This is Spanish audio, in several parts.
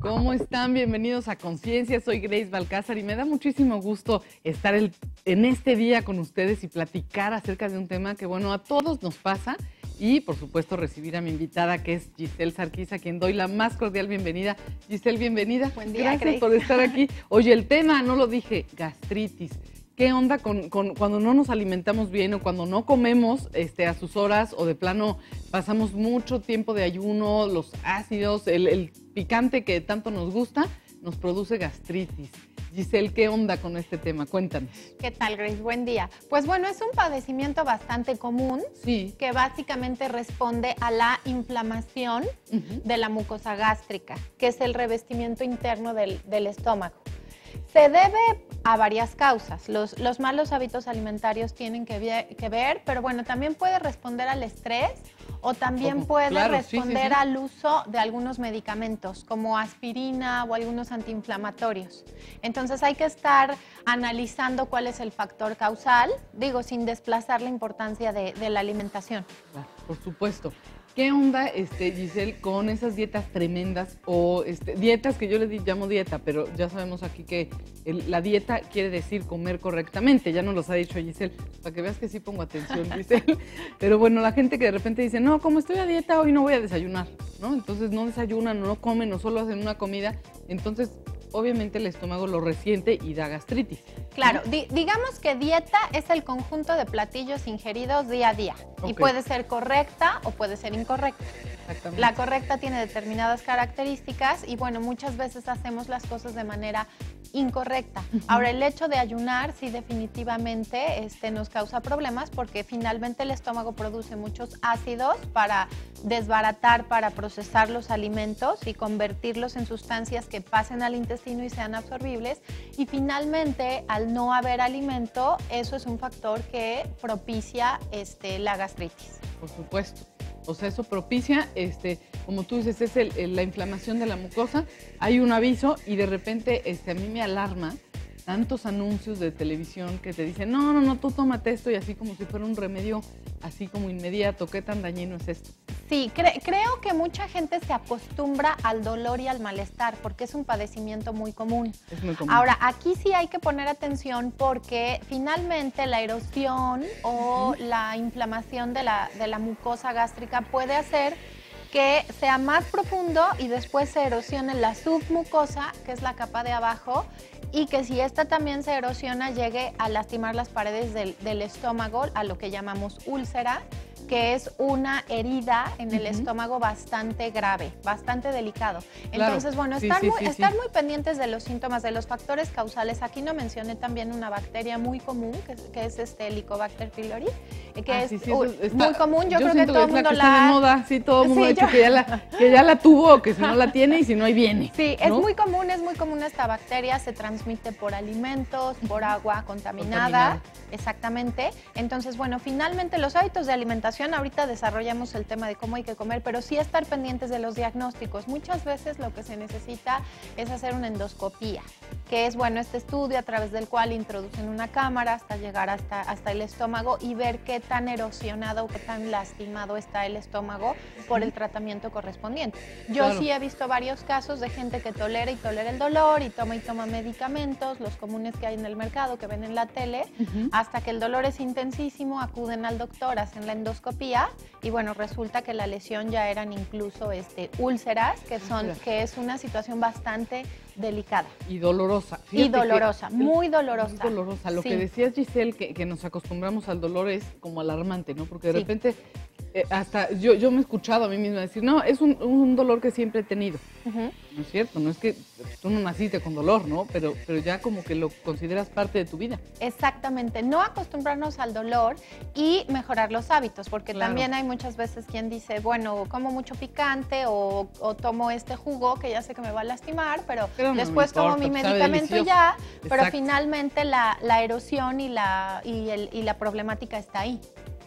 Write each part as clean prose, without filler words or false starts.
¿Cómo están? Bienvenidos a Conciencia. Soy Grace Balcázar y me da muchísimo gusto estar en este día con ustedes y platicar acerca de un tema que, bueno, a todos nos pasa. Y, por supuesto, recibir a mi invitada, que es Giselle Sarkis, a quien doy la más cordial bienvenida. Giselle, bienvenida. Buen día, Gracias Grace. por estar aquí. Oye, el tema, no lo dije, gastritis. ¿Qué onda con cuando no nos alimentamos bien o cuando no comemos a sus horas o de plano pasamos mucho tiempo de ayuno, los ácidos, el picante que tanto nos gusta, nos produce gastritis? Giselle, ¿qué onda con este tema? Cuéntanos. ¿Qué tal, Grace? Buen día. Pues bueno, es un padecimiento bastante común, Sí. que básicamente responde a la inflamación de la mucosa gástrica, que es el revestimiento interno del estómago. Se debe a varias causas. Los malos hábitos alimentarios tienen que ver, pero bueno, también puede responder al estrés o también puede responder al uso de algunos medicamentos como aspirina o algunos antiinflamatorios. Entonces hay que estar analizando cuál es el factor causal, digo, sin desplazar la importancia de la alimentación. Claro, por supuesto. ¿Qué onda, Giselle, con esas dietas tremendas o dietas que yo les llamo dieta, pero ya sabemos aquí que la dieta quiere decir comer correctamente? Ya nos los ha dicho Giselle, para que veas que sí pongo atención, Giselle. Pero bueno, la gente que de repente dice, no, como estoy a dieta, hoy no voy a desayunar, ¿no? Entonces no desayunan, no comen, o solo hacen una comida. Entonces, obviamente el estómago lo resiente y da gastritis. Claro, digamos que dieta es el conjunto de platillos ingeridos día a día. Okay. Y puede ser correcta o puede ser incorrecta. Exactamente. La correcta tiene determinadas características y bueno, muchas veces hacemos las cosas de manera incorrecta. Ahora, el hecho de ayunar sí definitivamente nos causa problemas porque finalmente el estómago produce muchos ácidos para desbaratar, para procesar los alimentos y convertirlos en sustancias que pasen al intestino y sean absorbibles. Y finalmente, al no haber alimento, eso es un factor que propicia la gastritis. Por supuesto. O sea, eso propicia, como tú dices, es la inflamación de la mucosa. Hay un aviso y de repente a mí me alarma tantos anuncios de televisión que te dicen, no, tú tómate esto, y así como si fuera un remedio así como inmediato. ¿Qué tan dañino es esto? Sí, creo que mucha gente se acostumbra al dolor y al malestar porque es un padecimiento muy común. Es muy común. Ahora, aquí sí hay que poner atención porque finalmente la erosión o la inflamación de la mucosa gástrica puede hacer que sea más profundo y después se erosione la submucosa, que es la capa de abajo, y que si esta también se erosiona llegue a lastimar las paredes del estómago, a lo que llamamos úlcera, que es una herida en el estómago bastante grave, bastante delicado. Entonces, bueno, estar muy pendientes de los síntomas, de los factores causales. Aquí no mencioné también una bacteria muy común, que es Helicobacter pylori, que es muy común. Yo creo que todo el mundo está de moda, sí, todo el mundo ha dicho que ya la tuvo, o que si no la tiene y si no, ahí viene. Sí, ¿no? Es muy común esta bacteria, se transmite por alimentos, por agua contaminada. Exactamente. Entonces, bueno, finalmente los hábitos de alimentación, ahorita desarrollamos el tema de cómo hay que comer, pero sí estar pendientes de los diagnósticos. Muchas veces lo que se necesita es hacer una endoscopía, que es, bueno, este estudio a través del cual introducen una cámara hasta llegar hasta el estómago y ver qué tan erosionado o qué tan lastimado está el estómago por el tratamiento correspondiente. Yo sí he visto varios casos de gente que tolera el dolor y toma medicamentos, los comunes que hay en el mercado, que ven en la tele, hasta que el dolor es intensísimo, acuden al doctor, hacen la endoscopía y bueno, resulta que la lesión ya eran incluso úlceras, que es una situación bastante delicada. Y dolorosa. Y dolorosa, muy dolorosa. Muy dolorosa. Lo que decías, Giselle, que nos acostumbramos al dolor es como alarmante, ¿no? Porque de repente, hasta yo me he escuchado a mí misma decir, no, es un dolor que siempre he tenido. No es cierto, no es que tú no naciste con dolor, ¿no? Pero ya como que lo consideras parte de tu vida. Exactamente, no acostumbrarnos al dolor y mejorar los hábitos, porque también hay muchas veces quien dice, bueno, como mucho picante o tomo este jugo que ya sé que me va a lastimar, pero después no tomo mi medicamento y ya, pero finalmente la erosión y la problemática está ahí.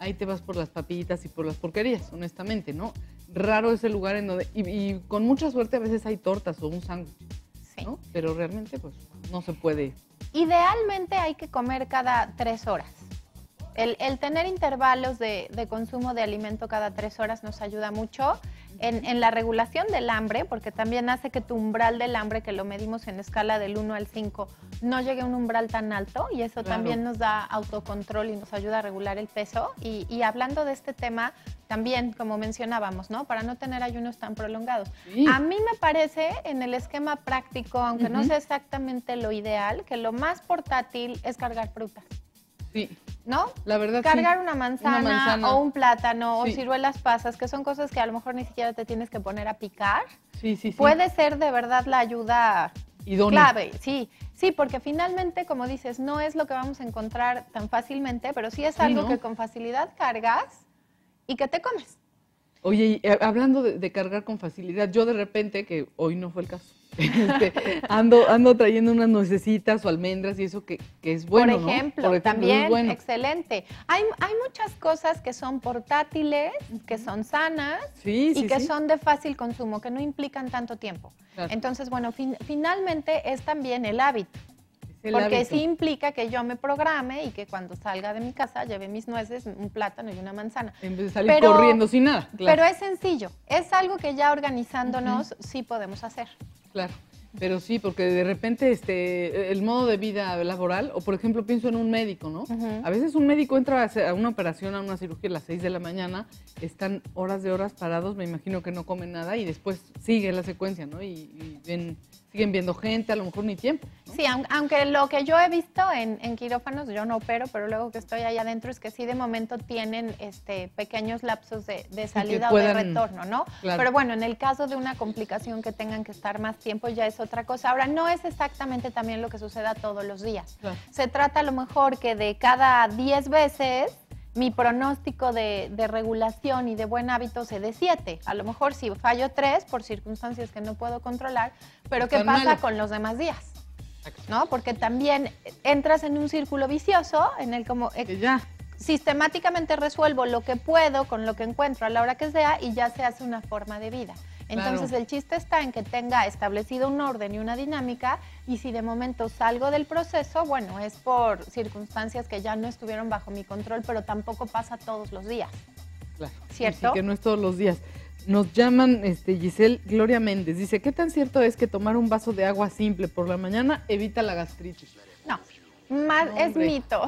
ahí te vas por las papitas y por las porquerías, honestamente, ¿no? Raro es el lugar en donde, y con mucha suerte a veces hay tortas o un sándwich, ¿no? Pero realmente pues no se puede. Idealmente hay que comer cada 3 horas. El tener intervalos de consumo de alimento cada 3 horas nos ayuda mucho en la regulación del hambre, porque también hace que tu umbral del hambre, que lo medimos en escala del 1 al 5, no llegue a un umbral tan alto, y eso también nos da autocontrol y nos ayuda a regular el peso. Y hablando de este tema, también, como mencionábamos, ¿no? Para no tener ayunos tan prolongados. Sí. A mí me parece, en el esquema práctico, aunque no sea exactamente lo ideal, que lo más portátil es cargar frutas. Sí. ¿No? La verdad, cargar una manzana o un plátano o sí. ciruelas pasas, que son cosas que a lo mejor ni siquiera te tienes que poner a picar. Sí. Puede ser de verdad la ayuda idónea. Clave, sí, porque finalmente, como dices, no es lo que vamos a encontrar tan fácilmente, pero sí es algo que con facilidad cargas y que te comes. Oye, hablando de cargar con facilidad, yo de repente, que hoy no fue el caso, ando trayendo unas nuecesitas o almendras y eso que es bueno, Por ejemplo, ¿no? también, es bueno. Excelente. Hay muchas cosas que son portátiles, que son sanas y que son de fácil consumo, que no implican tanto tiempo. Claro. Entonces, bueno, finalmente es también el hábito. Porque sí implica que yo me programe y que cuando salga de mi casa lleve mis nueces, un plátano y una manzana. En vez de salir corriendo sin nada. Claro. Pero es sencillo, es algo que ya organizándonos sí podemos hacer. Claro, pero sí, porque de repente el modo de vida laboral, o por ejemplo pienso en un médico, ¿no? A veces un médico entra a una operación, a una cirugía a las 6 de la mañana, están horas de horas parados, me imagino que no comen nada y después sigue la secuencia, ¿no? Y siguen viendo gente, a lo mejor ni tiempo, ¿no? Sí, aunque lo que yo he visto en quirófanos, yo no opero, pero luego que estoy ahí adentro, es que sí de momento tienen pequeños lapsos de salida o de retorno, ¿no? Claro. Pero bueno, en el caso de una complicación que tengan que estar más tiempo ya es otra cosa. Ahora, no es exactamente también lo que suceda todos los días. Claro. Se trata a lo mejor que de cada 10 veces mi pronóstico de regulación y de buen hábito se dé 7. A lo mejor si fallo 3 por circunstancias que no puedo controlar, pero ¿qué pasa con los demás días? ¿No? Porque también entras en un círculo vicioso en el como sistemáticamente resuelvo lo que puedo con lo que encuentro a la hora que sea y ya se hace una forma de vida. Entonces el chiste está en que tenga establecido un orden y una dinámica, y si de momento salgo del proceso, bueno, es por circunstancias que ya no estuvieron bajo mi control, pero tampoco pasa todos los días. Claro. ¿Cierto? Sí, que no es todos los días. Nos llaman Giselle Gloria Méndez, dice, ¿qué tan cierto es que tomar un vaso de agua simple por la mañana evita la gastritis? No. Es mito.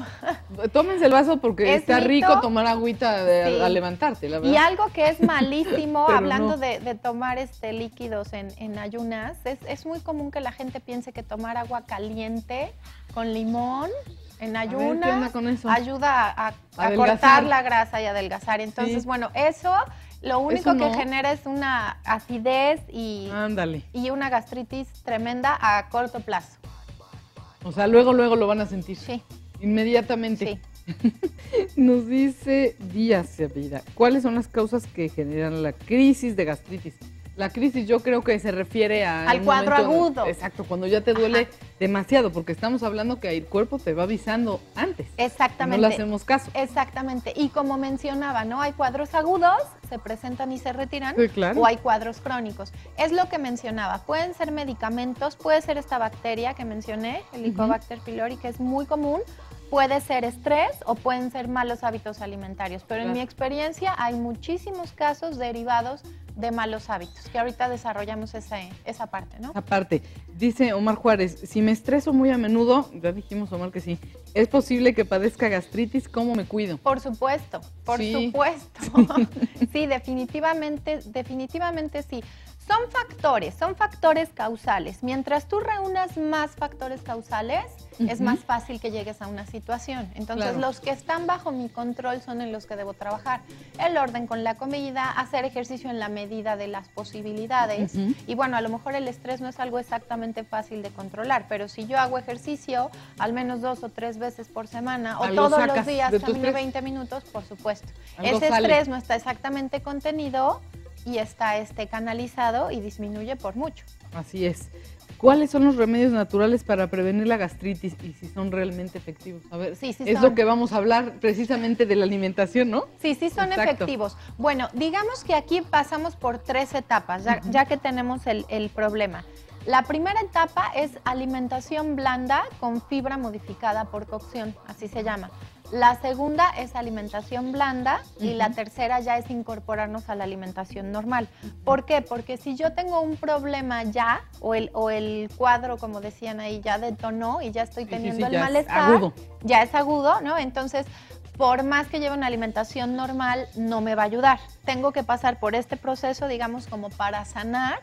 Tómense el vaso porque está rico tomar agüita a levantarte, la verdad. Y algo que es malísimo, hablando de tomar líquidos en ayunas, es muy común que la gente piense que tomar agua caliente con limón en ayunas ayuda a cortar la grasa y adelgazar. Entonces, bueno, eso lo único que genera es una acidez y una gastritis tremenda a corto plazo. O sea, luego lo van a sentir. Sí. Inmediatamente. Sí. Nos dice Díaz Vida, ¿cuáles son las causas que generan la crisis de gastritis? La crisis yo creo que se refiere al cuadro agudo. Exacto, cuando ya te duele demasiado, porque estamos hablando que el cuerpo te va avisando antes. Exactamente. No le hacemos caso. Exactamente. Y como mencionaba, ¿no? Hay cuadros agudos, se presentan y se retiran, o hay cuadros crónicos. Es lo que mencionaba. Pueden ser medicamentos, puede ser esta bacteria que mencioné, el Helicobacter pylori, que es muy común. Puede ser estrés o pueden ser malos hábitos alimentarios, pero en mi experiencia hay muchísimos casos derivados de malos hábitos, que ahorita desarrollamos esa parte, ¿no? Aparte, dice Omar Juárez, si me estreso muy a menudo, ya dijimos, Omar, que sí, ¿es posible que padezca gastritis? ¿Cómo me cuido? Por supuesto, supuesto. Sí, definitivamente sí. Son factores causales. Mientras tú reúnas más factores causales, es más fácil que llegues a una situación. Entonces, los que están bajo mi control son en los que debo trabajar. El orden con la comida, hacer ejercicio en la medida de las posibilidades. Y bueno, a lo mejor el estrés no es algo exactamente fácil de controlar, pero si yo hago ejercicio al menos 2 o 3 veces por semana o todos los días camino 20 minutos, por supuesto. Ese estrés no está exactamente contenido y está canalizado y disminuye por mucho. Así es. ¿Cuáles son los remedios naturales para prevenir la gastritis y si son realmente efectivos? A ver, Sí, es lo que vamos a hablar precisamente de la alimentación, ¿no? Sí, sí son efectivos. Bueno, digamos que aquí pasamos por 3 etapas, ya que tenemos el problema. La primera etapa es alimentación blanda con fibra modificada por cocción, así se llama. La segunda es alimentación blanda y la tercera ya es incorporarnos a la alimentación normal. ¿Por qué? Porque si yo tengo un problema ya, o el cuadro, como decían ahí, ya detonó y ya estoy teniendo el malestar, ya es agudo, ¿no? Entonces, por más que lleve una alimentación normal, no me va a ayudar. Tengo que pasar por este proceso, digamos, como para sanar,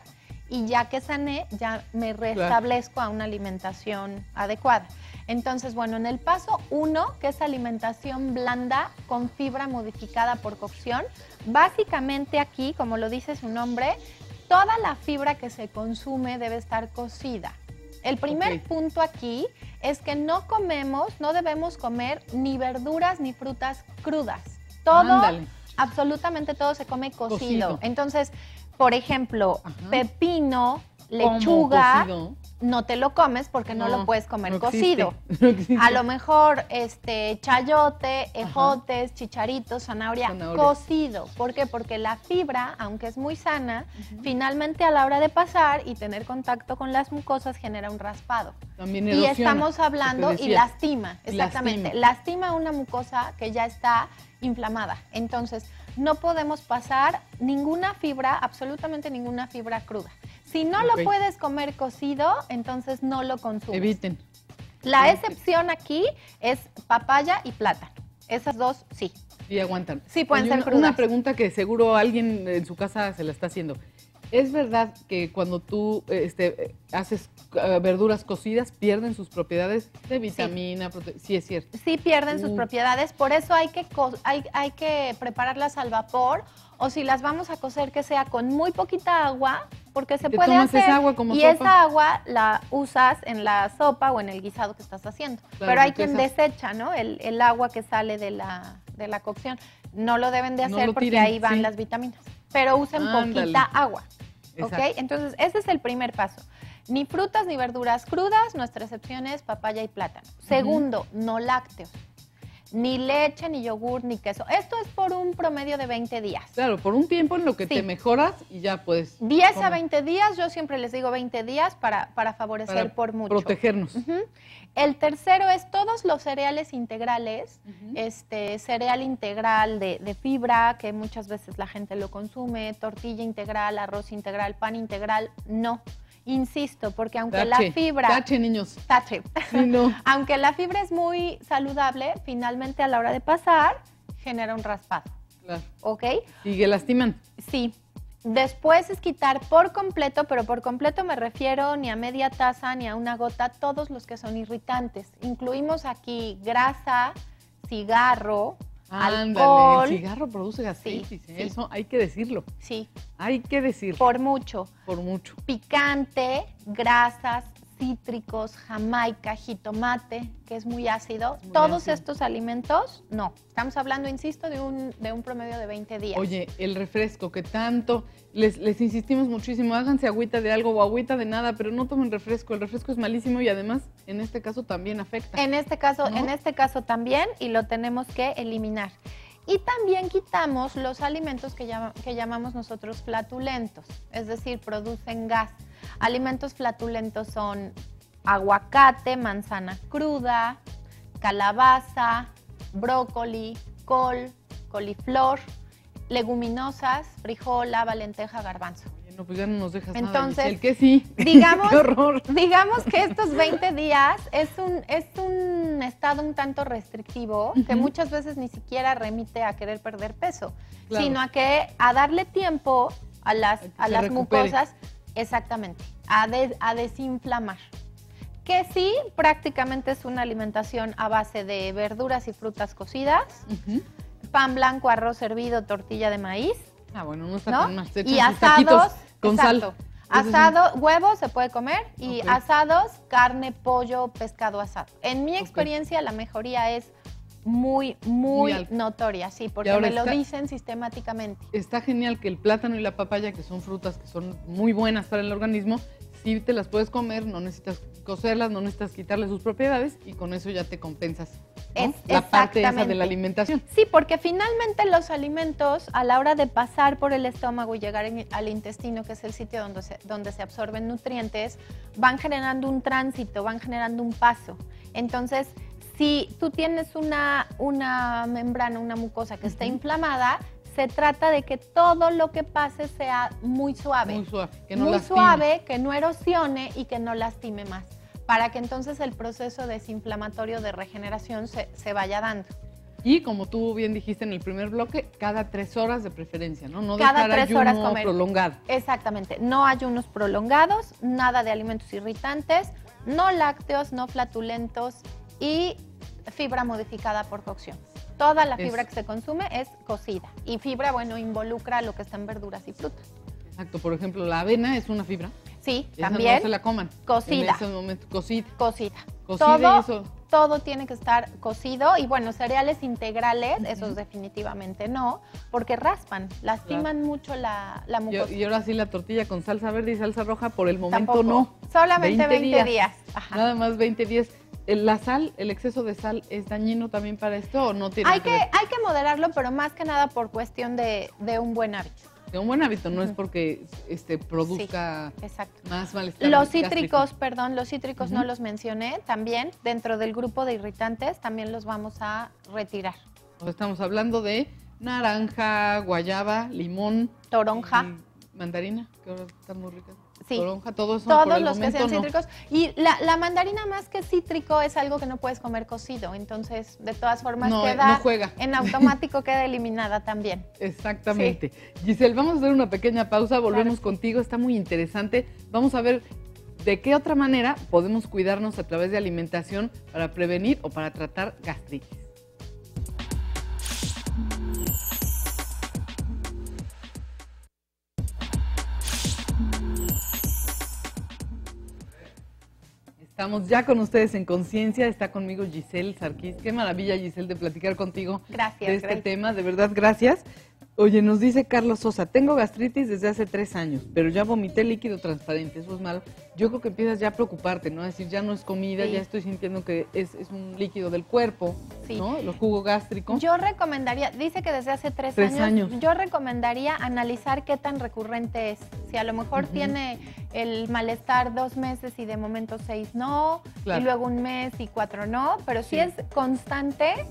y ya que sané, ya me restablezco a una alimentación adecuada. Entonces, bueno, en el paso 1, que es alimentación blanda con fibra modificada por cocción, básicamente aquí, como lo dice su nombre, toda la fibra que se consume debe estar cocida. El primer punto aquí es que no debemos comer ni verduras ni frutas crudas. Todo, absolutamente todo se come cocido. Entonces, por ejemplo, pepino, lechuga, no te lo comes porque no lo puedes comer cocido. A lo mejor chayote, ejotes, chicharitos, zanahoria, cocido. ¿Por qué? Porque la fibra, aunque es muy sana, finalmente a la hora de pasar y tener contacto con las mucosas genera un raspado. También erosiona, y estamos hablando y lastima, exactamente. Lastima una mucosa que ya está inflamada. Entonces, no podemos pasar ninguna fibra, absolutamente ninguna fibra cruda. Si no lo puedes comer cocido, entonces no lo consumes. Eviten. La excepción aquí es papaya y plátano. Esas dos, sí. Sí aguantan. Sí pueden ser crudas. Una pregunta que seguro alguien en su casa se la está haciendo. ¿Es verdad que cuando tú haces verduras cocidas pierden sus propiedades de vitamina? Sí, es cierto. Sí pierden sus propiedades, por eso hay que prepararlas al vapor, o si las vamos a cocer que sea con muy poquita agua, porque se puede hacer esa agua como y sopa. Esa agua la usas en la sopa o en el guisado que estás haciendo. Claro, pero hay quien desecha, ¿no? El agua que sale de la cocción. No lo deben de hacer porque ahí van las vitaminas. Pero usen poquita agua. ¿Ok? Entonces, ese es el primer paso. Ni frutas ni verduras crudas, nuestra excepción es papaya y plátano. Segundo, no lácteos. Ni leche, ni yogur, ni queso. Esto es por un promedio de 20 días. Claro, por un tiempo en lo que te mejoras y ya puedes 10 a 20 días, yo siempre les digo 20 días para favorecer por mucho. Protegernos. El tercero es todos los cereales integrales, cereal integral de fibra, que muchas veces la gente lo consume, tortilla integral, arroz integral, pan integral, no. Insisto, porque aunque la fibra... Tache, niños. Tache. Sí, no. Aunque la fibra es muy saludable, finalmente a la hora de pasar, genera un raspado. Claro. ¿Ok? ¿Y que lastiman? Sí. Después es quitar por completo, pero por completo me refiero ni a media taza ni a una gota, todos los que son irritantes. Incluimos aquí grasa, cigarro, alcohol. El cigarro produce gastritis, sí. Eso hay que decirlo. Sí. Hay que decirlo. Por mucho. Por mucho. Picante, grasas, cítricos, jamaica, jitomate, que es muy ácido. Todos estos alimentos, no. Estamos hablando, insisto, de un promedio de 20 días. Oye, el refresco, que tanto les insistimos muchísimo, háganse agüita de algo o agüita de nada, pero no tomen refresco. El refresco es malísimo y además, en este caso, también afecta. En este caso también, y lo tenemos que eliminar. Y también quitamos los alimentos que llamamos nosotros flatulentos, es decir, producen gas. Alimentos flatulentos son aguacate, manzana cruda, calabaza, brócoli, col, coliflor, leguminosas, frijol, haba, lenteja, garbanzo. No, pues ya no nos dejas Entonces, nada, Michelle, que sí. Digamos, ¡Qué horror! Digamos que estos 20 días es un estado un tanto restrictivo que muchas veces ni siquiera remite a querer perder peso, sino a darle tiempo a las mucosas, exactamente, a desinflamar. Que sí, prácticamente es una alimentación a base de verduras y frutas cocidas, pan blanco, arroz hervido, tortilla de maíz. Ah, bueno, no está tan mal. Y asados con sal. Asado, huevo se puede comer y asados, carne, pollo, pescado asado. En mi experiencia la mejoría es muy notoria, sí, porque me lo dicen sistemáticamente. Está genial que el plátano y la papaya, que son frutas que son muy buenas para el organismo, sí te las puedes comer, no necesitas cocerlas, no necesitas quitarle sus propiedades y con eso ya te compensas, ¿no? La parte esa de la alimentación. Sí, porque finalmente los alimentos, a la hora de pasar por el estómago y llegar al intestino, que es el sitio donde se absorben nutrientes, van generando un tránsito, van generando un paso. Entonces, si tú tienes una membrana, una mucosa que está inflamada, se trata de que todo lo que pase sea muy suave. Muy suave, que no muy lastime. suave, que no erosione y que no lastime más, para que entonces el proceso desinflamatorio de regeneración se vaya dando. Y como tú bien dijiste en el primer bloque, cada 3 horas de preferencia, ¿no? No Cada dejar 3 horas ayuno comer. prolongado. Exactamente, no ayunos prolongados, nada de alimentos irritantes, no lácteos, no flatulentos y fibra modificada por cocción. Toda la fibra que se consume es cocida y fibra, bueno, involucra lo que está en verduras y frutas. Exacto, por ejemplo, la avena es una fibra. Sí, Esa también. no se la coman. Cocida. En ese momento, cocida. Cocida. Cocida y eso. Todo tiene que estar cocido y bueno, cereales integrales, esos definitivamente no, porque raspan, lastiman mucho la mucosa. Y ahora sí la tortilla con salsa verde y salsa roja, por el momento Tampoco. no. Solamente 20 días. Ajá. Nada más 20 días. ¿La sal, el exceso de sal es dañino también para esto o no tiene Hay que ver? que moderarlo, pero más que nada por cuestión de un buen hábito. De un buen hábito, no es porque produzca más malestar. Los cítricos, no los mencioné también. Dentro del grupo de irritantes también los vamos a retirar. Estamos hablando de naranja, guayaba, limón. Toronja. Mandarina, que ahora están muy ricas. Sí. Toronja, todo eso. Todos los que sean cítricos. Y la mandarina más que cítrico es algo que no puedes comer cocido. Entonces, de todas formas, no juega. En automático queda eliminada también. Exactamente. Sí. Giselle, vamos a hacer una pequeña pausa, volvemos contigo, está muy interesante. Vamos a ver de qué otra manera podemos cuidarnos a través de alimentación para prevenir o para tratar gastritis. Estamos ya con ustedes en Conciencia, está conmigo Giselle Sarkis. Qué maravilla, Giselle, de platicar contigo de este tema, de verdad, gracias. Oye, nos dice Carlos Sosa, tengo gastritis desde hace 3 años, pero ya vomité líquido transparente, eso es malo. Yo creo que empiezas ya a preocuparte, ¿no? Es decir, ya no es comida, ya estoy sintiendo que es un líquido del cuerpo, ¿no? El jugo gástrico. Yo recomendaría, dice que desde hace 3 años, yo recomendaría analizar qué tan recurrente es. Si a lo mejor tiene el malestar 2 meses y de momento 6 no, y luego 1 mes y 4 no, pero si es constante,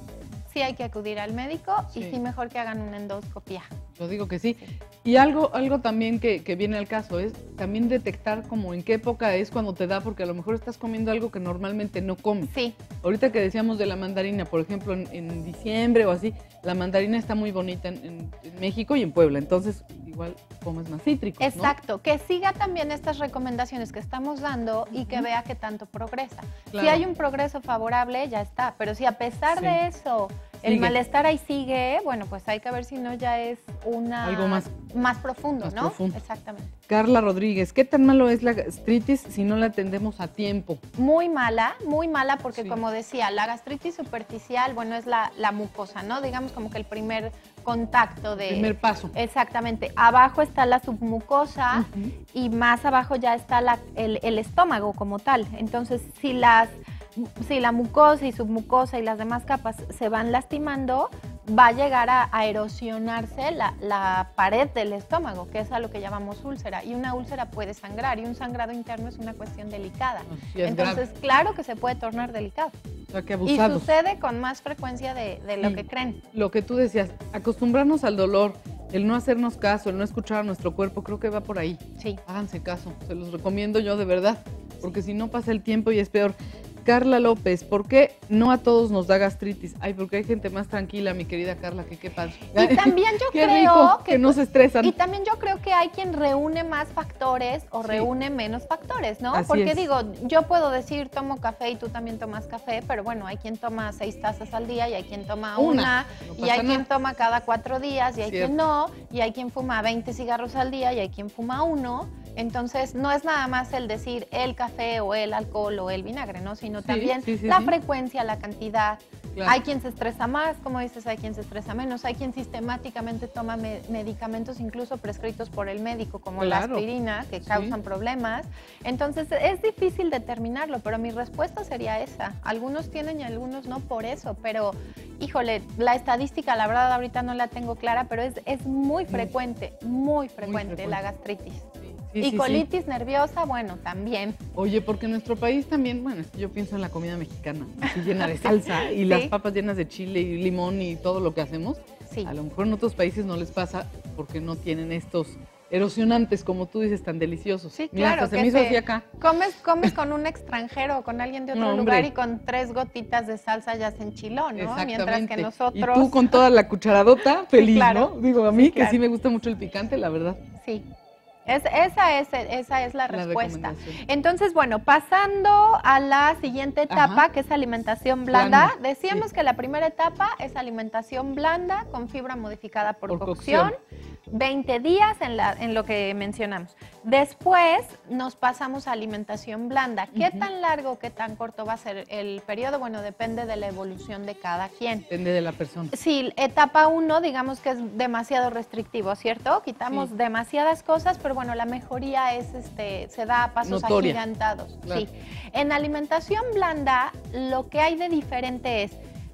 sí hay que acudir al médico y sí mejor que hagan una endoscopia. Yo digo que sí. Y algo también que viene al caso es también detectar como en qué época es cuando te da, porque a lo mejor estás comiendo algo que normalmente no comes. Sí. Ahorita que decíamos de la mandarina, por ejemplo, en diciembre o así, la mandarina está muy bonita en México y en Puebla, entonces igual comes más cítricos, exacto, ¿no? Que siga también estas recomendaciones que estamos dando y que vea que tanto progresa. Claro. Si hay un progreso favorable, ya está, pero si a pesar de eso el malestar ahí sigue, bueno, pues hay que ver si no ya es algo más profundo, ¿no? Profundo. Exactamente. Carla Rodríguez, ¿qué tan malo es la gastritis si no la atendemos a tiempo? Muy mala porque como decía, la gastritis superficial, bueno, es la mucosa, ¿no? Digamos como que el primer contacto de... El primer paso. Exactamente. Abajo está la submucosa y más abajo ya está el estómago como tal. Entonces, si la mucosa y submucosa y las demás capas se van lastimando, va a llegar a erosionarse la pared del estómago, que es a lo que llamamos úlcera. Y una úlcera puede sangrar, y un sangrado interno es una cuestión delicada. Entonces, claro que se puede tornar delicado. O sea, que abusados. Y sucede con más frecuencia de lo que creen. Lo que tú decías, acostumbrarnos al dolor, el no hacernos caso, el no escuchar a nuestro cuerpo, creo que va por ahí. Sí. Háganse caso, se los recomiendo yo de verdad, porque si no pasa el tiempo y es peor. Carla López, ¿por qué no a todos nos da gastritis? Ay, porque hay gente más tranquila, mi querida Carla, que qué padre. Y también yo qué creo rico, que no se estresan. Y también yo creo que hay quien reúne más factores o reúne menos factores, ¿no? Porque digo, yo puedo decir tomo café y tú también tomas café, pero bueno, hay quien toma 6 tazas al día y hay quien toma una y hay quien toma cada 4 días y hay quien no, y hay quien fuma 20 cigarros al día y hay quien fuma 1. Entonces, no es nada más el decir el café o el alcohol o el vinagre, ¿no? Sino también la frecuencia, la cantidad. Claro. Hay quien se estresa más, como dices, hay quien se estresa menos, hay quien sistemáticamente toma medicamentos incluso prescritos por el médico, como la aspirina, que causan problemas. Entonces, es difícil determinarlo, pero mi respuesta sería esa. Algunos tienen y algunos no por eso, pero, híjole, la estadística, la verdad, ahorita no la tengo clara, pero es muy frecuente la gastritis. Y colitis nerviosa, bueno, también. Oye, porque en nuestro país también, bueno, es que yo pienso en la comida mexicana, así llena de salsa y las papas llenas de chile y limón y todo lo que hacemos. Sí. A lo mejor en otros países no les pasa porque no tienen estos erosionantes, como tú dices, tan deliciosos. Sí, Mira, claro. hasta se me hizo así acá. Comes con un extranjero o con alguien de otro lugar y con 3 gotitas de salsa ya se enchiló, ¿no? Mientras que nosotros... Y tú con toda la cucharadota, feliz, claro. ¿no? Digo, a mí que sí me gusta mucho el picante, la verdad. Sí. Esa es la respuesta. Entonces, bueno, pasando a la siguiente etapa, que es alimentación blanda. Decíamos que la primera etapa es alimentación blanda con fibra modificada por cocción. 20 días en lo que mencionamos. Después nos pasamos a alimentación blanda. ¿Qué tan largo, qué tan corto va a ser el periodo? Bueno, depende de la evolución de cada quien. Depende de la persona. Sí, etapa 1, digamos que es demasiado restrictivo, ¿cierto? Quitamos demasiadas cosas, pero bueno, la mejoría es, se da a pasos agigantados. Claro. Sí. En alimentación blanda, lo que hay de diferente es,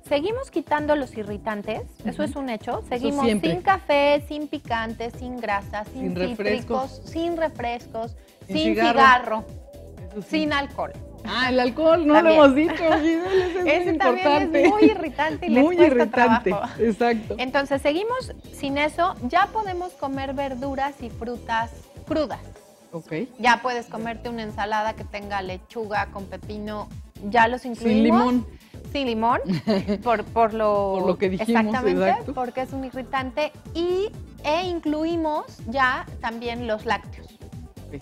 seguimos quitando los irritantes, eso es un hecho. Seguimos sin café, sin picante, sin grasa, sin cítricos, sin refrescos, sin cigarro, sin alcohol. Ah, el alcohol, no también lo hemos dicho. Ese también es muy irritante y les cuesta trabajo. Exacto. Entonces, seguimos sin eso. Ya podemos comer verduras y frutas crudas. Ok. Ya puedes comerte una ensalada que tenga lechuga con pepino. Ya los incluimos. Sin limón. Sin limón, por lo que dijimos. Exactamente, porque es un irritante. E incluimos ya también los lácteos.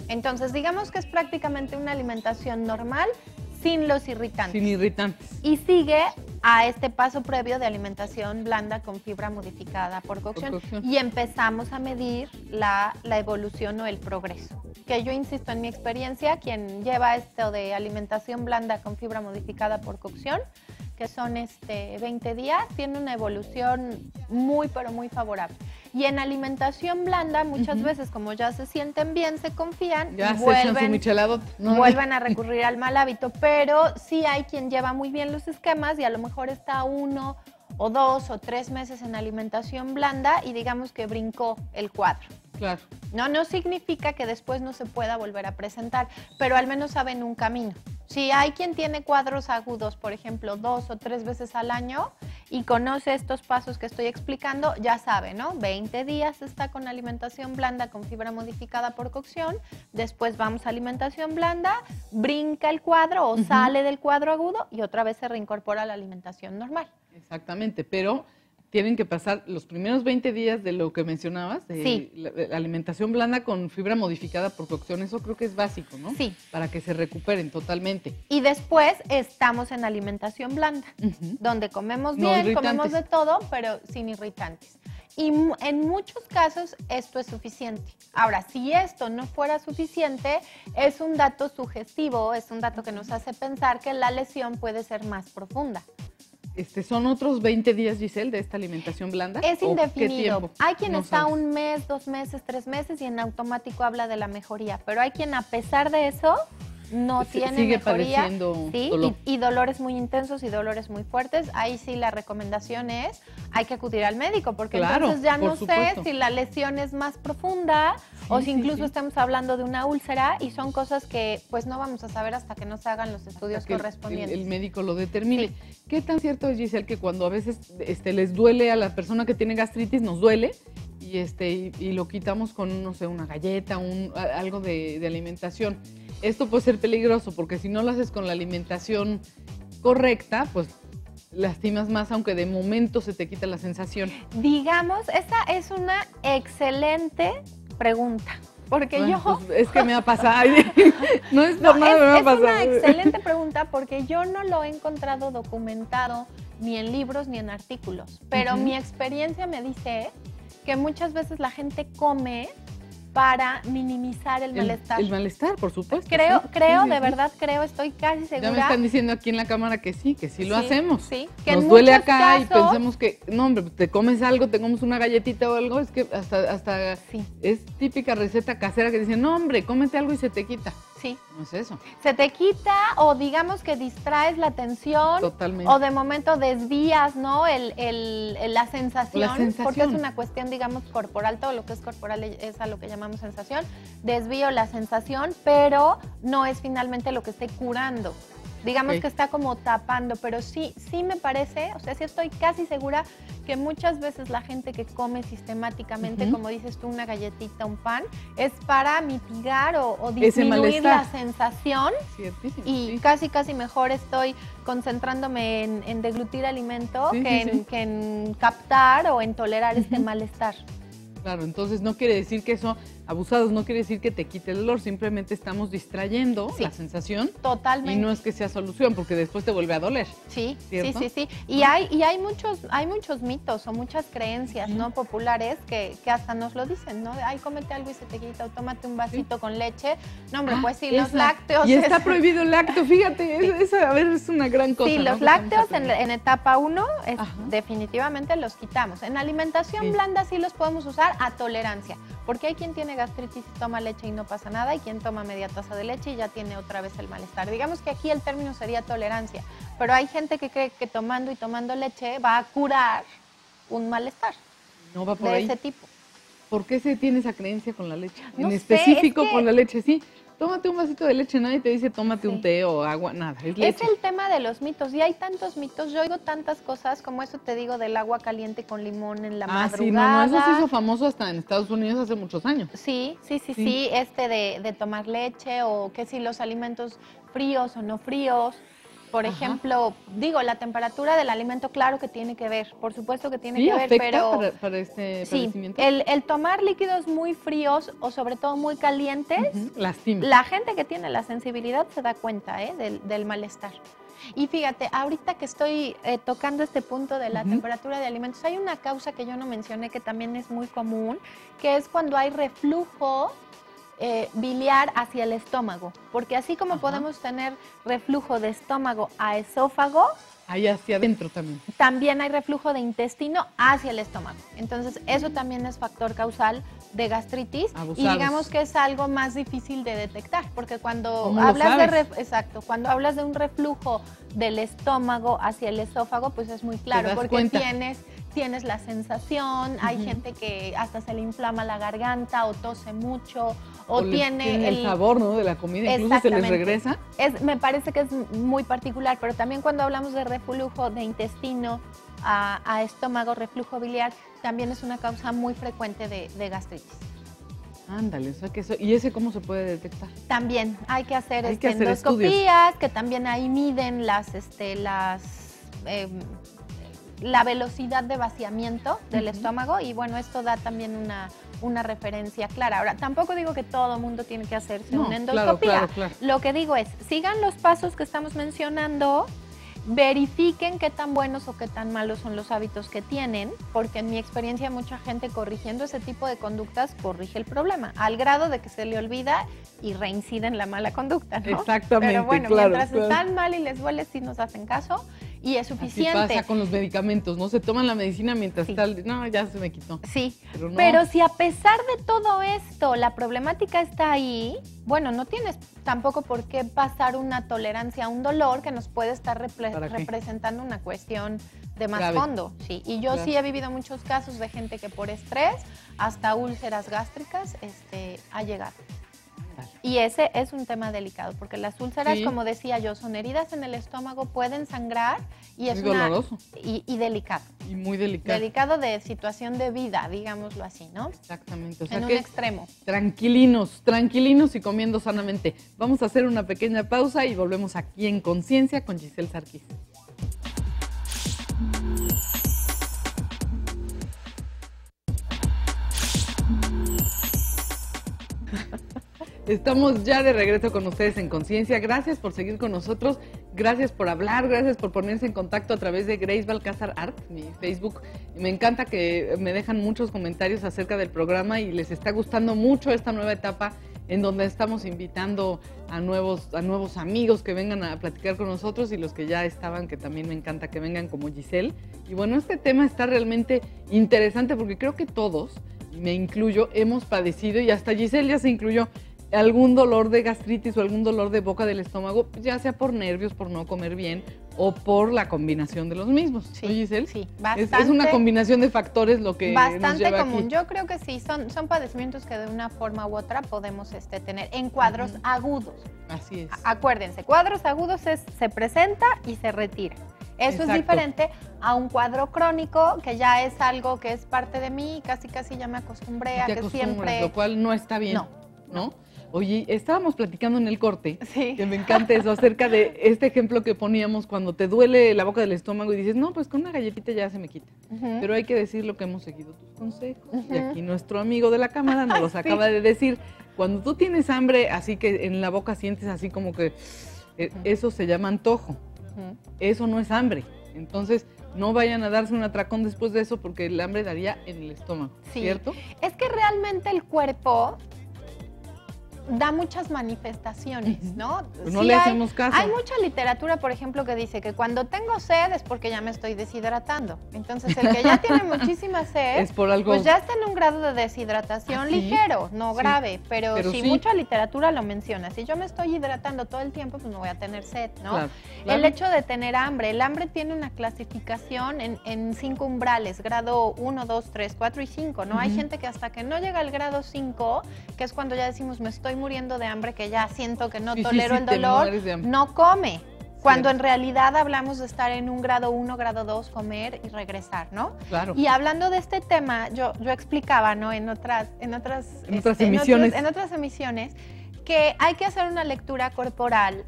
Entonces, digamos que es prácticamente una alimentación normal sin los irritantes. Sin irritantes. Y sigue a este paso previo de alimentación blanda con fibra modificada por cocción. Y empezamos a medir la evolución o el progreso. Que yo insisto, en mi experiencia, quien lleva esto de alimentación blanda con fibra modificada por cocción, que son 20 días, tiene una evolución muy, pero muy favorable. Y en alimentación blanda, muchas veces, como ya se sienten bien, se confían ya y vuelven a recurrir al mal hábito. Pero sí hay quien lleva muy bien los esquemas y a lo mejor está 1 o 2 o 3 meses en alimentación blanda y digamos que brincó el cuadro. Claro. No significa que después no se pueda volver a presentar, pero al menos saben un camino. Si hay quien tiene cuadros agudos, por ejemplo, 2 o 3 veces al año y conoce estos pasos que estoy explicando, ya sabe, ¿no? 20 días está con alimentación blanda con fibra modificada por cocción, después vamos a alimentación blanda, brinca el cuadro o sale del cuadro agudo y otra vez se reincorpora a la alimentación normal. Exactamente, pero tienen que pasar los primeros 20 días de lo que mencionabas, de la alimentación blanda con fibra modificada por cocción. Eso creo que es básico, ¿no? Sí. Para que se recuperen totalmente. Y después estamos en alimentación blanda, donde comemos bien, comemos de todo, pero sin irritantes. Y en muchos casos esto es suficiente. Ahora, si esto no fuera suficiente, es un dato sugestivo, es un dato que nos hace pensar que la lesión puede ser más profunda. ¿Son otros 20 días, Giselle, de esta alimentación blanda? Es indefinido. ¿Qué tiempo? Hay quien está 1 mes, 2 meses, 3 meses y en automático habla de la mejoría, pero hay quien a pesar de eso no tiene sigue mejoría, padeciendo dolor. Y dolores muy intensos y dolores muy fuertes. Ahí sí la recomendación es, hay que acudir al médico, porque entonces ya no sé si la lesión es más profunda o si incluso estamos hablando de una úlcera y son cosas que pues no vamos a saber hasta que no se hagan los estudios correspondientes. El médico lo determine. Sí. ¿Qué tan cierto es, Giselle, que cuando a veces les duele a la persona que tiene gastritis, nos duele y lo quitamos con, no sé, una galleta, algo de alimentación? Esto puede ser peligroso porque si no lo haces con la alimentación correcta, pues lastimas más, aunque de momento se te quita la sensación. Digamos, esa es una excelente pregunta. Porque pues es que me ha pasado. No es por nada, me ha pasado. Es una excelente pregunta porque yo no lo he encontrado documentado ni en libros ni en artículos. Pero mi experiencia me dice que muchas veces la gente come para minimizar el malestar. El malestar, por supuesto. Creo, sí, de verdad creo, estoy casi segura. Ya me están diciendo aquí en la cámara que sí lo hacemos. Sí, que nos duele acá y pensamos que, no hombre, te comes algo, te comes una galletita o algo, es que hasta es típica receta casera que dicen, no hombre, cómete algo y se te quita. Sí. No es eso. Se te quita o digamos que distraes la atención. Totalmente. O de momento desvías, ¿no? La sensación, porque es una cuestión, digamos, corporal, todo lo que es corporal es a lo que llamamos sensación. Desvío la sensación, pero no es finalmente lo que esté curando. Digamos que está como tapando, pero sí me parece, o sea, sí estoy casi segura que muchas veces la gente que come sistemáticamente, como dices tú, una galletita, un pan, es para mitigar o disminuir la sensación. Ciertísimo, y casi mejor estoy concentrándome en deglutir alimento que en captar o en tolerar este malestar. Claro, entonces no quiere decir que eso, abusados, no quiere decir que te quite el dolor, simplemente estamos distrayendo la sensación. Totalmente. Y no es que sea solución, porque después te vuelve a doler. Sí, ¿cierto? sí. Y hay muchos mitos o muchas creencias no populares que hasta nos lo dicen, ¿no? Ay, cómete algo y se te quita, o tómate un vasito con leche. No, hombre, pues sí, los lácteos. Y está prohibido el lácteo, fíjate, es una gran cosa. Sí, los lácteos en etapa 1 definitivamente los quitamos. En alimentación blanda sí los podemos usar a tolerancia, porque hay quien tiene gastritis y toma leche y no pasa nada, y quien toma media taza de leche y ya tiene otra vez el malestar. Digamos que aquí el término sería tolerancia, pero hay gente que cree que tomando y tomando leche va a curar un malestar. No va por de ahí. ese tipo. ¿Por qué se tiene esa creencia con la leche? No en sé, específico con la leche, sí. Tómate un vasito de leche, nadie te dice tómate un té o agua, nada, es leche. Es el tema de los mitos, y hay tantos mitos, yo oigo tantas cosas, como eso te digo del agua caliente con limón en la madrugada. Sí, no, eso se hizo famoso hasta en Estados Unidos hace muchos años. Sí, de tomar leche, o que si los alimentos fríos o no fríos. Por ejemplo, digo, la temperatura del alimento, claro que tiene que ver, por supuesto que tiene que ver, pero para este padecimiento. El tomar líquidos muy fríos o sobre todo muy calientes, lastima. La gente que tiene la sensibilidad se da cuenta del malestar. Y fíjate, ahorita que estoy tocando este punto de la temperatura de alimentos, hay una causa que yo no mencioné que también es muy común, que es cuando hay reflujo biliar hacia el estómago, porque así como podemos tener reflujo de estómago a esófago, ahí hacia adentro también hay reflujo de intestino hacia el estómago. Entonces eso también es factor causal de gastritis. Abusados. Y digamos que es algo más difícil de detectar, porque cuando hablas cuando hablas de un reflujo del estómago hacia el esófago, pues es muy claro, porque tienes la sensación, hay gente que hasta se le inflama la garganta o tose mucho o tiene el sabor, ¿no?, de la comida, incluso se les regresa. Me parece que es muy particular, pero también cuando hablamos de reflujo de intestino a estómago, reflujo biliar, también es una causa muy frecuente de gastritis. Ándale, o sea que eso, ¿y ese cómo se puede detectar? También hay que hacer endoscopías, que también ahí miden la velocidad de vaciamiento del estómago, y bueno, esto da también una referencia clara. Ahora, tampoco digo que todo mundo tiene que hacerse una endoscopía. Claro. Lo que digo es, sigan los pasos que estamos mencionando, verifiquen qué tan buenos o qué tan malos son los hábitos que tienen, porque en mi experiencia mucha gente corrigiendo ese tipo de conductas corrige el problema, al grado de que se le olvida y reincide en la mala conducta, ¿no? Exactamente. Pero bueno, mientras están mal y les duele, sí nos hacen caso. Y es suficiente. Así pasa con los medicamentos, ¿no? Se toman la medicina mientras no, ya se me quitó. Sí, pero si a pesar de todo esto la problemática está ahí, bueno, no tienes tampoco por qué pasar una tolerancia a un dolor que nos puede estar representando una cuestión de más fondo. Sí, y yo sí he vivido muchos casos de gente que por estrés hasta úlceras gástricas ha llegado. Y ese es un tema delicado, porque las úlceras, como decía yo, son heridas en el estómago, pueden sangrar y es doloroso. Y delicado. Y muy delicado. Delicado de situación de vida, digámoslo así, ¿no? Exactamente. O sea, en un extremo. Tranquilinos y comiendo sanamente. Vamos a hacer una pequeña pausa y volvemos aquí en Conciencia con Giselle Sarkis. Estamos ya de regreso con ustedes en Conciencia. Gracias por seguir con nosotros, gracias por hablar, gracias por ponerse en contacto a través de Grace Balcázar Art, mi Facebook. Me encanta que me dejan muchos comentarios acerca del programa y les está gustando mucho esta nueva etapa en donde estamos invitando a nuevos amigos que vengan a platicar con nosotros y los que ya estaban, que también me encanta que vengan, como Giselle. Y bueno, este tema está realmente interesante porque creo que todos, y me incluyo, hemos padecido, y hasta Giselle ya se incluyó, algún dolor de gastritis o algún dolor de boca del estómago, ya sea por nervios, por no comer bien o por la combinación de los mismos. Sí, ¿No, Giselle? Sí, bastante. Es una combinación de factores lo que nos lleva común. aquí. Yo creo que sí, son padecimientos que de una forma u otra podemos tener en cuadros agudos. Así es. Acuérdense, cuadros agudos se presenta y se retira. Eso Exacto. es diferente a un cuadro crónico, que ya es algo que es parte de mí, casi ya me acostumbré a que siempre... Lo cual no está bien, ¿no? Oye, estábamos platicando en el corte, sí, que me encanta eso, acerca de este ejemplo que poníamos cuando te duele la boca del estómago y dices, no, pues con una galletita ya se me quita. Pero hay que decir lo que hemos seguido tus consejos. Y aquí nuestro amigo de la cámara nos los acaba de decir. Cuando tú tienes hambre, así que en la boca sientes así como que eso se llama antojo. Eso no es hambre. Entonces, no vayan a darse un atracón después de eso porque el hambre daría en el estómago, ¿cierto? Es que realmente el cuerpo da muchas manifestaciones, ¿no? Pues no le hacemos caso. Hay mucha literatura, por ejemplo, que dice que cuando tengo sed es porque ya me estoy deshidratando. Entonces, el que ya tiene muchísima sed, es por algo... pues ya está en un grado de deshidratación ligero, no grave, pero sí, mucha literatura lo menciona. Si yo me estoy hidratando todo el tiempo, pues no voy a tener sed, ¿no? Claro. El hecho de tener hambre, el hambre tiene una clasificación en 5 umbrales, grado 1, 2, 3, 4 y 5, ¿no? Hay gente que hasta que no llega al grado 5, que es cuando ya decimos, me estoy muriendo de hambre, que ya siento que no tolero el dolor, no come. Cuando en realidad hablamos de estar en un grado 1, grado 2, comer y regresar, ¿no? Claro. Y hablando de este tema, yo explicaba, ¿no? En otras emisiones, que hay que hacer una lectura corporal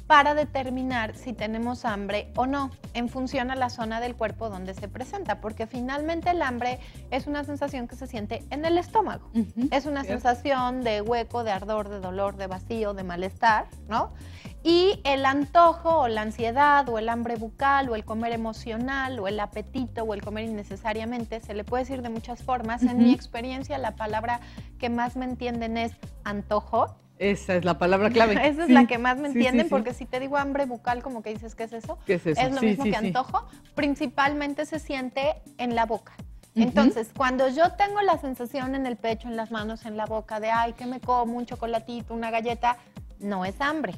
para determinar si tenemos hambre o no, en función a la zona del cuerpo donde se presenta, porque finalmente el hambre es una sensación que se siente en el estómago. Es una sensación de hueco, de ardor, de dolor, de vacío, de malestar, ¿no? Y el antojo o la ansiedad o el hambre bucal o el comer emocional o el apetito o el comer innecesariamente, se le puede decir de muchas formas. En mi experiencia, la palabra que más me entienden es antojo. Esa es la palabra clave. Esa es la que más me entienden, porque si te digo hambre bucal, como que dices, ¿qué es eso? ¿Qué es eso? Es lo mismo que antojo. Principalmente se siente en la boca. Entonces, cuando yo tengo la sensación en el pecho, en las manos, en la boca, de ay, que me como un chocolatito, una galleta, no es hambre.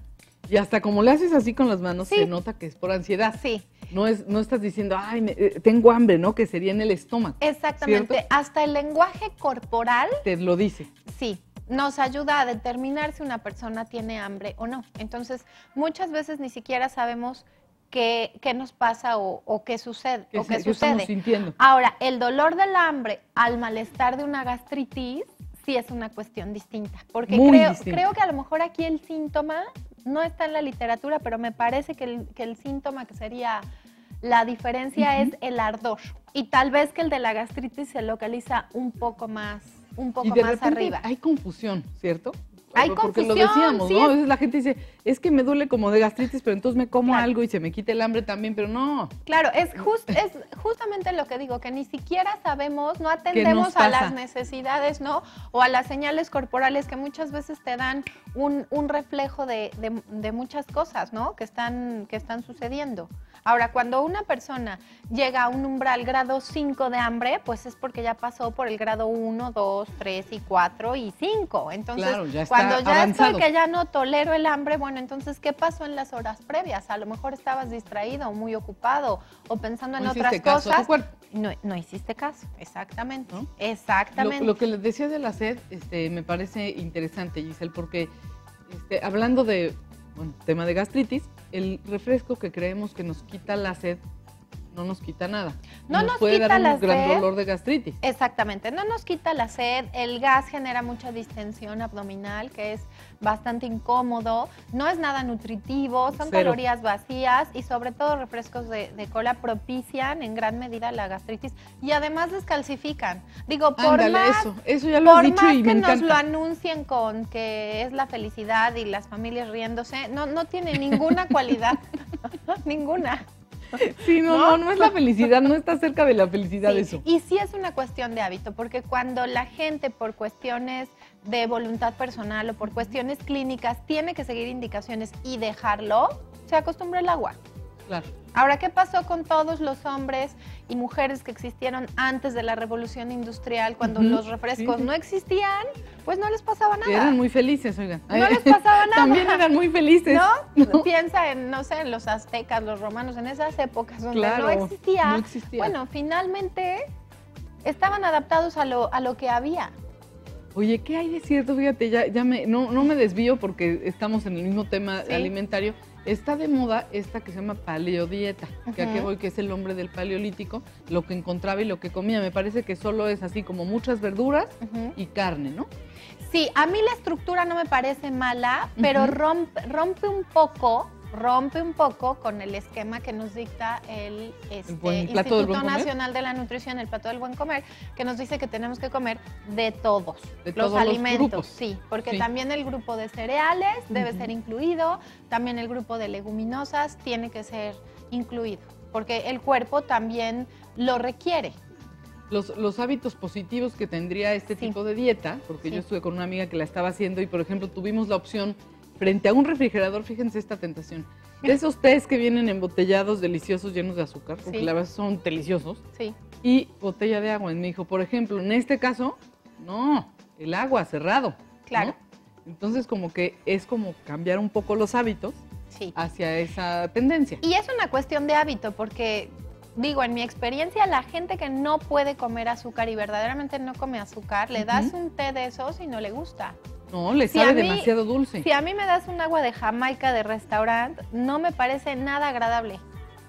Y hasta como le haces así con las manos, se nota que es por ansiedad. Sí. No estás diciendo, ay, tengo hambre, ¿no? Que sería en el estómago. Exactamente. ¿Cierto? Hasta el lenguaje corporal te lo dice. Sí. Nos ayuda a determinar si una persona tiene hambre o no. Entonces, muchas veces ni siquiera sabemos qué nos pasa o qué sucede. ¿Qué estamos sintiendo? Ahora, el dolor del hambre al malestar de una gastritis sí es una cuestión distinta. Porque creo que a lo mejor aquí el síntoma no está en la literatura, pero me parece que el síntoma que sería la diferencia es el ardor. Y tal vez que el de la gastritis se localiza un poco más arriba. Hay confusión, ¿cierto? Hay porque confusión, lo decíamos, ¿no? A veces la gente dice, es que me duele como de gastritis, pero entonces me como algo y se me quita el hambre también, pero no. Claro, es justamente lo que digo, que ni siquiera sabemos, no atendemos a las necesidades, ¿no? O a las señales corporales que muchas veces te dan un reflejo de muchas cosas, ¿no? Que están sucediendo. Ahora, cuando una persona llega a un umbral grado 5 de hambre, pues es porque ya pasó por el grado 1, 2, 3 y 4 y 5. Entonces, claro, cuando ya avanzado. estoy que ya no tolero el hambre, bueno, entonces, ¿qué pasó en las horas previas? A lo mejor estabas distraído, muy ocupado o pensando en otras cosas. No hiciste caso, exactamente. ¿No? Exactamente. Lo que les decía de la sed, me parece interesante, Giselle, porque hablando de tema de gastritis, el refresco que creemos que nos quita la sed no nos quita nada. No nos puede quita dar la un gran sed. dolor de gastritis. Exactamente, no nos quita la sed, el gas genera mucha distensión abdominal, que es bastante incómodo, no es nada nutritivo, son Cero. calorías vacías y sobre todo refrescos de cola propician en gran medida la gastritis y además descalcifican. Digo, por Ándale, más, eso ya lo has por dicho más y que me nos lo encanta. anuncien con que es la felicidad y las familias riéndose, no tiene ninguna cualidad, ninguna. Sí, no es la felicidad, no está cerca de la felicidad Sí, eso. y sí es una cuestión de hábito, porque cuando la gente por cuestiones de voluntad personal o por cuestiones clínicas tiene que seguir indicaciones y dejarlo, se acostumbra al agua. Claro. Ahora, ¿qué pasó con todos los hombres y mujeres que existieron antes de la revolución industrial, cuando los refrescos sí. no existían? Pues no les pasaba nada. Eran muy felices, oigan. No les pasaba nada. También eran muy felices. ¿No? Piensa en, no sé, en los aztecas, los romanos, en esas épocas donde Claro, no existía. no existía. Bueno, finalmente estaban adaptados a lo que había. Oye, ¿qué hay de cierto? Fíjate, no me desvío porque estamos en el mismo tema Sí. alimentario. Está de moda esta que se llama paleodieta, que aquí voy, que es el hombre del paleolítico, lo que encontraba y lo que comía. Me parece que solo es así como muchas verduras y carne, ¿no? Sí, a mí la estructura no me parece mala, pero rompe un poco con el esquema que nos dicta el plato del Instituto buen comer. Nacional de la Nutrición, el plato del buen comer, que nos dice que tenemos que comer de todos De los todos los alimentos. grupos. Sí, porque Sí. también el grupo de cereales debe ser incluido, también el grupo de leguminosas tiene que ser incluido, porque el cuerpo también lo requiere. Los hábitos positivos que tendría este Sí. tipo de dieta, porque Sí. yo estuve con una amiga que la estaba haciendo y, por ejemplo, tuvimos la opción frente a un refrigerador, fíjense esta tentación, de esos tés que vienen embotellados, deliciosos, llenos de azúcar, porque Sí. la verdad son deliciosos, Sí. y botella de agua. Y me dijo, por ejemplo, en este caso, no, el agua cerrado. Claro. ¿no? Entonces, como que es como cambiar un poco los hábitos Sí. hacia esa tendencia. Y es una cuestión de hábito, porque, digo, en mi experiencia, la gente que no puede comer azúcar y verdaderamente no come azúcar, le das un té de esos y no le gusta. No, le Si sabe a mí- demasiado dulce. Si a mí me das un agua de Jamaica de restaurante, no me parece nada agradable.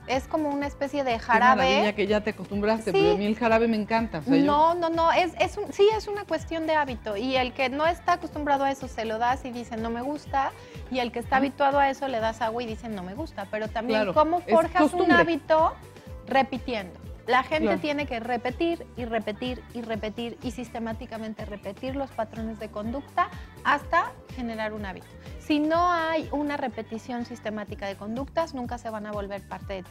Es como una especie de Qué maravilla jarabe. que ya te acostumbraste, Sí. pero a mí el jarabe me encanta. O sea, No, sí es una cuestión de hábito. Y el que no está acostumbrado a eso se lo das y dice no me gusta. Y el que está habituado a eso le das agua y dice no me gusta. Pero también, Claro, ¿cómo es forjas un costumbre. hábito? Repitiendo. La gente Claro. tiene que repetir y repetir y repetir y sistemáticamente repetir los patrones de conducta hasta generar un hábito. Si no hay una repetición sistemática de conductas, nunca se van a volver parte de ti.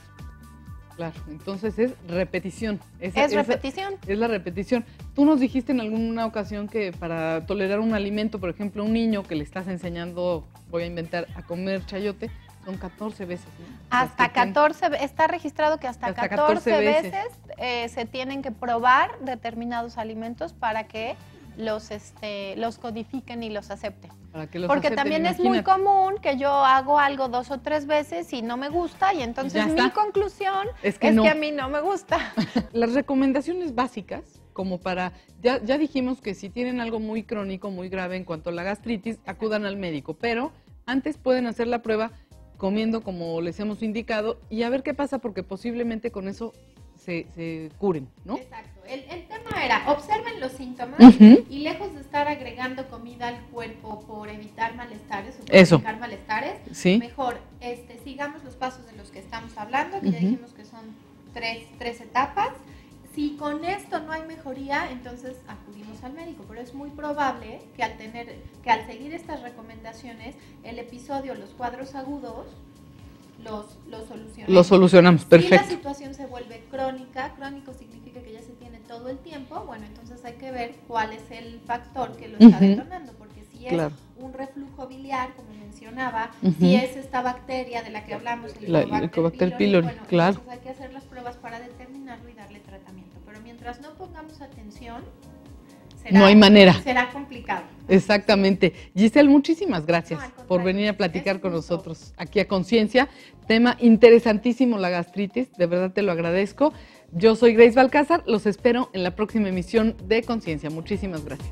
Claro, entonces es repetición. Es repetición. Es la repetición. Tú nos dijiste en alguna ocasión que para tolerar un alimento, por ejemplo, un niño que le estás enseñando, voy a inventar, a comer chayote, son 14 veces. ¿no? Hasta Las que tienen. 14, está registrado que hasta 14 veces. veces se tienen que probar determinados alimentos para que los codifiquen y los acepten. Para que los Porque acepten, también es muy imagínate. común que yo hago algo 2 o 3 veces y no me gusta y entonces Ya está. mi conclusión Es que no. a mí no me gusta. Las recomendaciones básicas, como para, ya dijimos que si tienen algo muy crónico, muy grave en cuanto a la gastritis, acudan al médico, pero antes pueden hacer la prueba comiendo como les hemos indicado y a ver qué pasa, porque posiblemente con eso se curen, ¿no? Exacto. El tema era, observen los síntomas Ujú. y lejos de estar agregando comida al cuerpo por evitar malestares o por Eso. evitar malestares, Sí. mejor sigamos los pasos de los que estamos hablando, que ya Ujú. dijimos que son tres etapas. Si con esto no hay mejoría, entonces acudimos al médico, pero es muy probable que al seguir estas recomendaciones, el episodio, los cuadros agudos, los solucionemos. Lo solucionamos, Si la perfecto. situación se vuelve crónica, crónico significa que ya se tiene todo el tiempo, bueno, entonces hay que ver cuál es el factor que lo está Ujú. detonando, porque si es Claro. un reflujo biliar, como mencionaba, Ujú. si es esta bacteria de la que hablamos, el La Helicobacter Helicobacter pylori, pylori, bueno, claro. entonces hay que hacer las pruebas para determinarlo y darle tratamiento, pero mientras no pongamos atención, No hay manera. será complicado. Exactamente. Giselle, muchísimas gracias No, al por contrario, venir a es platicar un con gusto. nosotros aquí a Conciencia. Tema interesantísimo, la gastritis. De verdad te lo agradezco. Yo soy Grace Balcázar. Los espero en la próxima emisión de Conciencia. Muchísimas gracias.